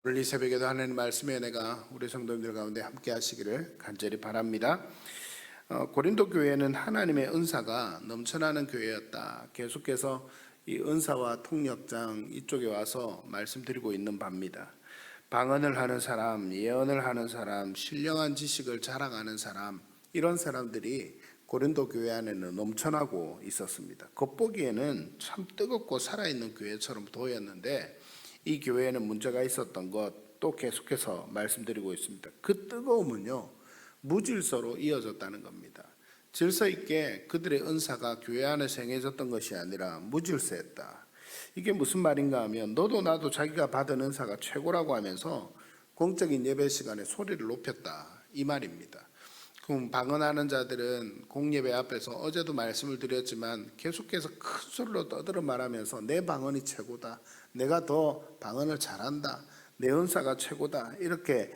오늘 이 새벽에도 하나님 말씀의 은혜가 우리 성도님들 가운데 함께 하시기를 간절히 바랍니다. 고린도 교회는 하나님의 은사가 넘쳐나는 교회였다. 계속해서 이 은사와 통역장 이쪽에 와서 말씀드리고 있는 바입니다. 방언을 하는 사람, 예언을 하는 사람, 신령한 지식을 자랑하는 사람, 이런 사람들이 고린도 교회 안에는 넘쳐나고 있었습니다. 겉보기에는 참 뜨겁고 살아있는 교회처럼 보였는데 이 교회에는 문제가 있었던 것 또 계속해서 말씀드리고 있습니다. 그 뜨거움은요, 무질서로 이어졌다는 겁니다. 질서 있게 그들의 은사가 교회 안에서 행해졌던 것이 아니라 무질서했다. 이게 무슨 말인가 하면 너도 나도 자기가 받은 은사가 최고라고 하면서 공적인 예배 시간에 소리를 높였다, 이 말입니다. 그럼 방언하는 자들은 공예배 앞에서 어제도 말씀을 드렸지만 계속해서 큰 소리로 떠들어 말하면서 내 방언이 최고다, 내가 더 방언을 잘한다, 내 은사가 최고다, 이렇게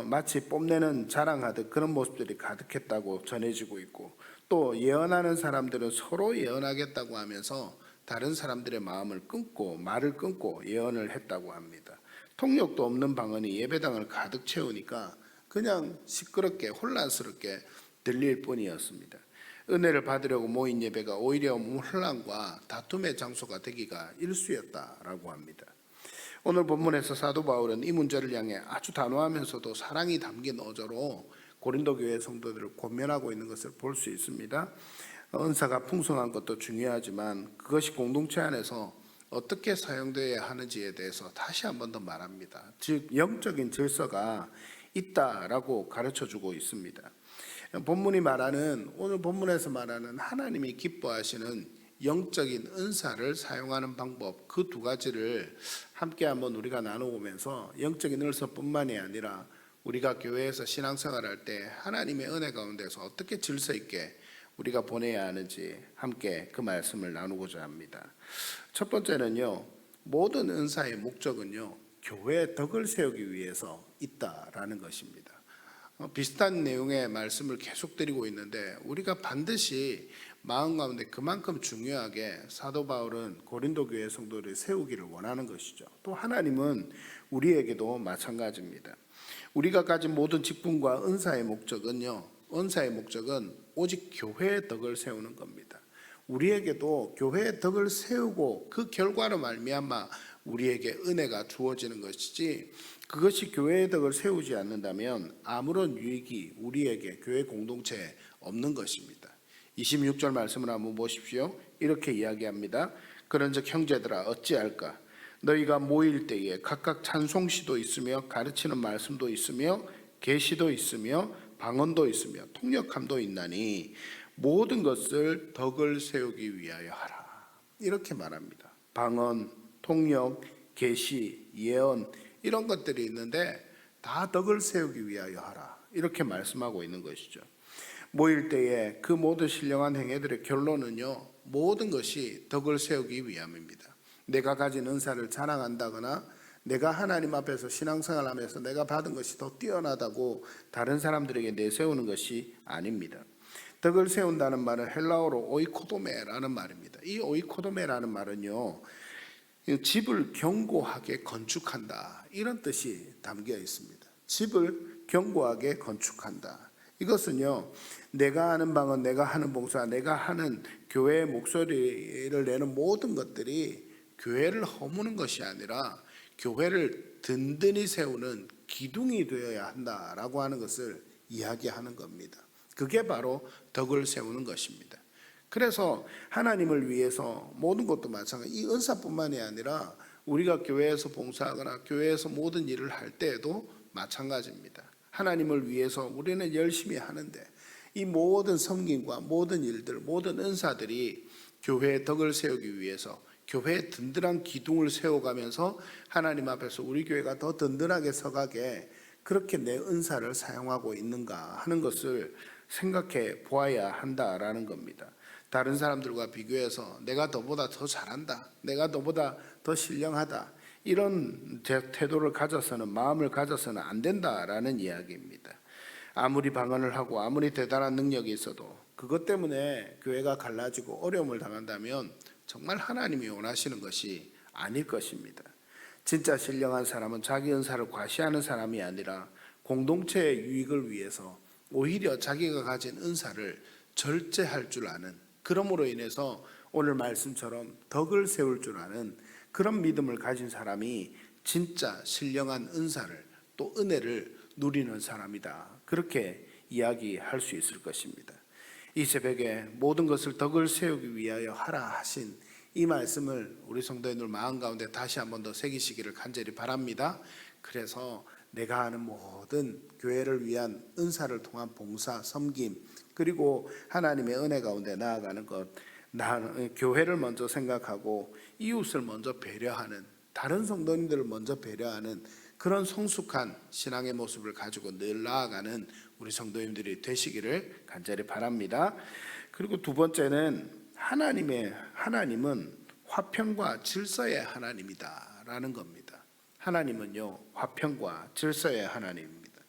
마치 뽐내는 자랑하듯 그런 모습들이 가득했다고 전해지고 있고, 또 예언하는 사람들은 서로 예언하겠다고 하면서 다른 사람들의 마음을 끊고 말을 끊고 예언을 했다고 합니다. 통역도 없는 방언이 예배당을 가득 채우니까 그냥 시끄럽게 혼란스럽게 들릴 뿐이었습니다. 은혜를 받으려고 모인 예배가 오히려 혼란과 다툼의 장소가 되기가 일쑤였다라고 합니다. 오늘 본문에서 사도 바울은 이 문제를 향해 아주 단호하면서도 사랑이 담긴 어조로 고린도 교회 성도들을 권면하고 있는 것을 볼 수 있습니다. 은사가 풍성한 것도 중요하지만 그것이 공동체 안에서 어떻게 사용되어야 하는지에 대해서 다시 한 번 더 말합니다. 즉 영적인 질서가 있다라고 가르쳐주고 있습니다. 본문이 말하는, 오늘 본문에서 말하는 하나님이 기뻐하시는 영적인 은사를 사용하는 방법, 그 두 가지를 함께 한번 우리가 나눠보면서 영적인 은사뿐만이 아니라 우리가 교회에서 신앙생활할 때 하나님의 은혜 가운데서 어떻게 질서 있게 우리가 보내야 하는지 함께 그 말씀을 나누고자 합니다. 첫 번째는요, 모든 은사의 목적은요, 교회의 덕을 세우기 위해서 있다라는 것입니다. 비슷한 내용의 말씀을 계속 드리고 있는데 우리가 반드시 마음 가운데 그만큼 중요하게 사도 바울은 고린도 교회 성도를 세우기를 원하는 것이죠. 또 하나님은 우리에게도 마찬가지입니다. 우리가 가진 모든 직분과 은사의 목적은요, 은사의 목적은 오직 교회의 덕을 세우는 겁니다. 우리에게도 교회의 덕을 세우고 그 결과로 말미암아 우리에게 은혜가 주어지는 것이지, 그것이 교회의 덕을 세우지 않는다면 아무런 유익이 우리에게 교회 공동체에 없는 것입니다. 26절 말씀을 한번 보십시오. 이렇게 이야기합니다. 그런즉 형제들아 어찌할까? 너희가 모일 때에 각각 찬송시도 있으며 가르치는 말씀도 있으며 계시도 있으며 방언도 있으며 통역함도 있나니 모든 것을 덕을 세우기 위하여 하라. 이렇게 말합니다. 방언, 통역, 계시, 예언, 이런 것들이 있는데 다 덕을 세우기 위하여 하라, 이렇게 말씀하고 있는 것이죠. 모일 때에 그 모든 신령한 행위들의 결론은요, 모든 것이 덕을 세우기 위함입니다. 내가 가진 은사를 자랑한다거나 내가 하나님 앞에서 신앙생활하면서 내가 받은 것이 더 뛰어나다고 다른 사람들에게 내세우는 것이 아닙니다. 덕을 세운다는 말은 헬라어로 오이코도메라는 말입니다. 이 오이코도메라는 말은요, 집을 견고하게 건축한다, 이런 뜻이 담겨 있습니다. 집을 견고하게 건축한다. 이것은요, 내가 하는 방언, 내가 하는 봉사, 내가 하는 교회의 목소리를 내는 모든 것들이 교회를 허무는 것이 아니라 교회를 든든히 세우는 기둥이 되어야 한다라고 하는 것을 이야기하는 겁니다. 그게 바로 덕을 세우는 것입니다. 그래서 하나님을 위해서 모든 것도 마찬가지, 이 은사뿐만이 아니라 우리가 교회에서 봉사하거나 교회에서 모든 일을 할 때에도 마찬가지입니다. 하나님을 위해서 우리는 열심히 하는데 이 모든 섬김과 모든 일들, 모든 은사들이 교회의 덕을 세우기 위해서 교회의 든든한 기둥을 세워가면서 하나님 앞에서 우리 교회가 더 든든하게 서가게 그렇게 내 은사를 사용하고 있는가 하는 것을 생각해 보아야 한다라는 겁니다. 다른 사람들과 비교해서 내가 너보다 더 잘한다, 내가 너보다 더 신령하다, 이런 태도를 가져서는, 마음을 가져서는 안 된다라는 이야기입니다. 아무리 방언을 하고 아무리 대단한 능력이 있어도 그것 때문에 교회가 갈라지고 어려움을 당한다면 정말 하나님이 원하시는 것이 아닐 것입니다. 진짜 신령한 사람은 자기 은사를 과시하는 사람이 아니라 공동체의 유익을 위해서 오히려 자기가 가진 은사를 절제할 줄 아는, 그러므로 인해서 오늘 말씀처럼 덕을 세울 줄 아는 그런 믿음을 가진 사람이 진짜 신령한 은사를 또 은혜를 누리는 사람이다. 그렇게 이야기할 수 있을 것입니다. 이 새벽에 모든 것을 덕을 세우기 위하여 하라 하신 이 말씀을 우리 성도님들 마음 가운데 다시 한 번 더 새기시기를 간절히 바랍니다. 그래서 내가 하는 모든 교회를 위한 은사를 통한 봉사, 섬김, 그리고 하나님의 은혜 가운데 나아가는 것, 나는 교회를 먼저 생각하고 이웃을 먼저 배려하는, 다른 성도님들을 먼저 배려하는 그런 성숙한 신앙의 모습을 가지고 늘 나아가는 우리 성도님들이 되시기를 간절히 바랍니다. 그리고 두 번째는 하나님은 화평과 질서의 하나님이다라는 겁니다. 하나님은요, 화평과 질서의 하나님입니다.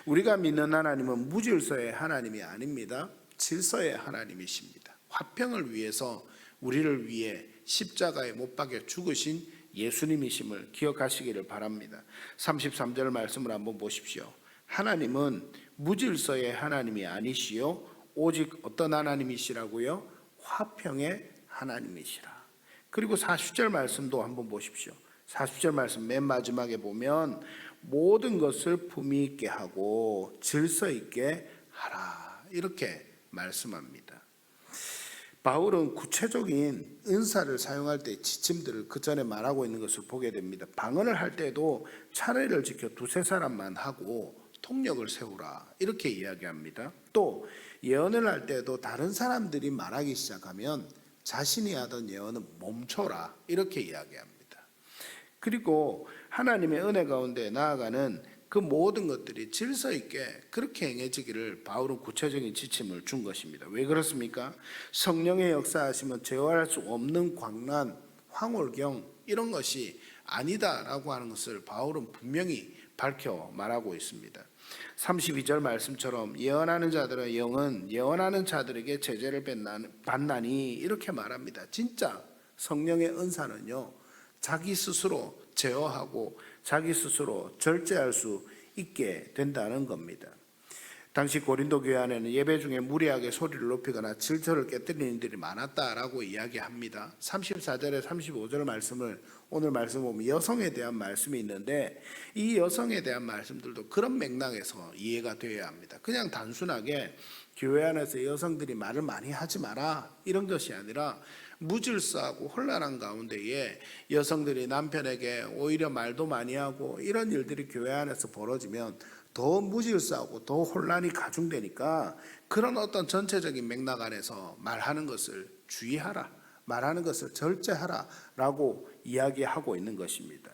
우리가 믿는 하나님은 무질서의 하나님이 아닙니다. 질서의 하나님이십니다. 화평을 위해서 우리를 위해 십자가에 못 박혀 죽으신 예수님이심을 기억하시기를 바랍니다. 33절 말씀을 한번 보십시오. 하나님은 무질서의 하나님이 아니시요 오직 어떤 하나님이시라고요? 화평의 하나님이시라. 그리고 40절 말씀도 한번 보십시오. 40절 말씀 맨 마지막에 보면 모든 것을 품위 있게 하고 질서 있게 하라, 이렇게 말씀합니다. 바울은 구체적인 은사를 사용할 때 지침들을 그 전에 말하고 있는 것을 보게 됩니다. 방언을 할 때도 차례를 지켜 두세 사람만 하고 통역을 세우라, 이렇게 이야기합니다. 또 예언을 할 때도 다른 사람들이 말하기 시작하면 자신이 하던 예언은 멈춰라, 이렇게 이야기합니다. 그리고 하나님의 은혜 가운데 나아가는 그 모든 것들이 질서 있게 그렇게 행해지기를 바울은 구체적인 지침을 준 것입니다. 왜 그렇습니까? 성령의 역사하시면 제어할 수 없는 광란, 황홀경 이런 것이 아니다라고 하는 것을 바울은 분명히 밝혀 말하고 있습니다. 32절 말씀처럼 예언하는 자들의 영은 예언하는 자들에게 제재를 받나니, 이렇게 말합니다. 진짜 성령의 은사는요, 자기 스스로 제어하고 자기 스스로 절제할 수 있게 된다는 겁니다. 당시 고린도 교회 안에는 예배 중에 무리하게 소리를 높이거나 질서를 깨뜨리는 일들이 많았다라고 이야기합니다. 34절에 35절 말씀을 오늘 말씀 보면 여성에 대한 말씀이 있는데, 이 여성에 대한 말씀들도 그런 맥락에서 이해가 되어야 합니다. 그냥 단순하게 교회 안에서 여성들이 말을 많이 하지 마라, 이런 것이 아니라 무질서하고 혼란한 가운데에 여성들이 남편에게 오히려 말도 많이 하고 이런 일들이 교회 안에서 벌어지면 더 무질서하고 더 혼란이 가중되니까 그런 어떤 전체적인 맥락 안에서 말하는 것을 주의하라, 말하는 것을 절제하라 라고 이야기하고 있는 것입니다.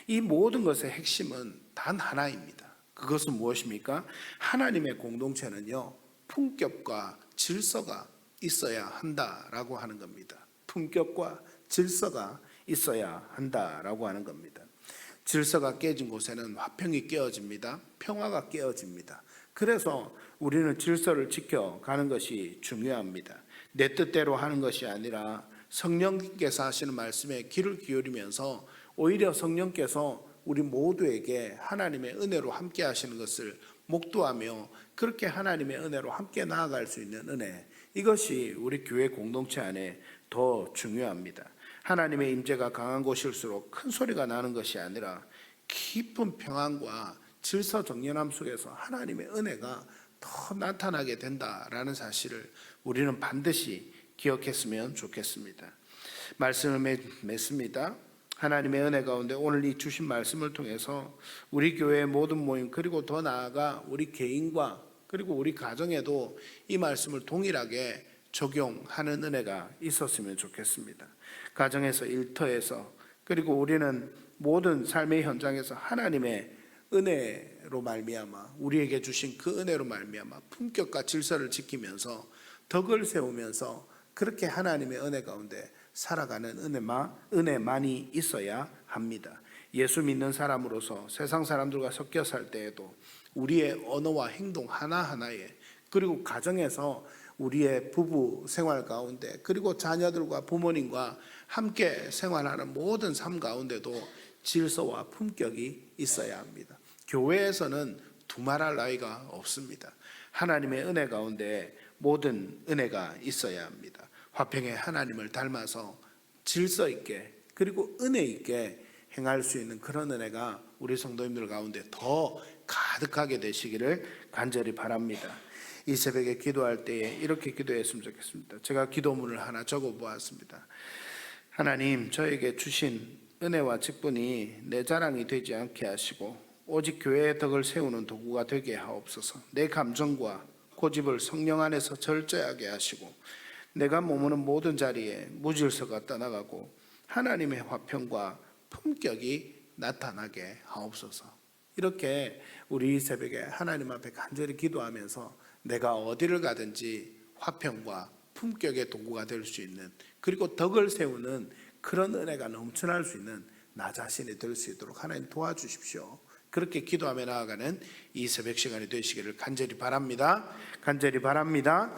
이 모든 것의 핵심은 단 하나입니다. 그것은 무엇입니까? 하나님의 공동체는요, 품격과 질서가 있어야 한다라고 하는 겁니다. 품격과 질서가 있어야 한다라고 하는 겁니다. 질서가 깨진 곳에는 화평이 깨어집니다. 평화가 깨어집니다. 그래서 우리는 질서를 지켜가는 것이 중요합니다. 내 뜻대로 하는 것이 아니라 성령께서 하시는 말씀에 귀를 기울이면서 오히려 성령께서 우리 모두에게 하나님의 은혜로 함께 하시는 것을 목도하며 그렇게 하나님의 은혜로 함께 나아갈 수 있는 은혜, 이것이 우리 교회 공동체 안에 더 중요합니다. 하나님의 임재가 강한 곳일수록 큰 소리가 나는 것이 아니라 깊은 평안과 질서 정연함 속에서 하나님의 은혜가 더 나타나게 된다라는 사실을 우리는 반드시 기억했으면 좋겠습니다. 말씀을 맺습니다. 하나님의 은혜 가운데 오늘 이 주신 말씀을 통해서 우리 교회의 모든 모임, 그리고 더 나아가 우리 개인과 그리고 우리 가정에도 이 말씀을 동일하게 적용하는 은혜가 있었으면 좋겠습니다. 가정에서, 일터에서, 그리고 우리는 모든 삶의 현장에서 하나님의 은혜로 말미암아, 우리에게 주신 그 은혜로 말미암아 품격과 질서를 지키면서 덕을 세우면서 그렇게 하나님의 은혜 가운데 살아가는 은혜만이 있어야 합니다. 예수 믿는 사람으로서 세상 사람들과 섞여 살 때에도 우리의 언어와 행동 하나하나에, 그리고 가정에서 우리의 부부 생활 가운데, 그리고 자녀들과 부모님과 함께 생활하는 모든 삶 가운데도 질서와 품격이 있어야 합니다. 교회에서는 두말할 나위가 없습니다. 하나님의 은혜 가운데 모든 은혜가 있어야 합니다. 화평의 하나님을 닮아서 질서 있게 그리고 은혜 있게 행할 수 있는 그런 은혜가 우리 성도님들 가운데 더 가득하게 되시기를 간절히 바랍니다. 이 새벽에 기도할 때에 이렇게 기도했으면 좋겠습니다. 제가 기도문을 하나 적어 보았습니다. 하나님, 저에게 주신 은혜와 직분이 내 자랑이 되지 않게 하시고 오직 교회의 덕을 세우는 도구가 되게 하옵소서. 내 감정과 고집을 성령 안에서 절제하게 하시고 내가 머무는 모든 자리에 무질서가 떠나가고 하나님의 화평과 품격이 나타나게 하옵소서. 이렇게 우리 이 새벽에 하나님 앞에 간절히 기도하면서 내가 어디를 가든지 화평과 품격의 도구가 될 수 있는, 그리고 덕을 세우는 그런 은혜가 넘쳐날 수 있는 나 자신이 될 수 있도록 하나님 도와주십시오. 그렇게 기도하며 나아가는 이 새벽 시간이 되시기를 간절히 바랍니다. 간절히 바랍니다.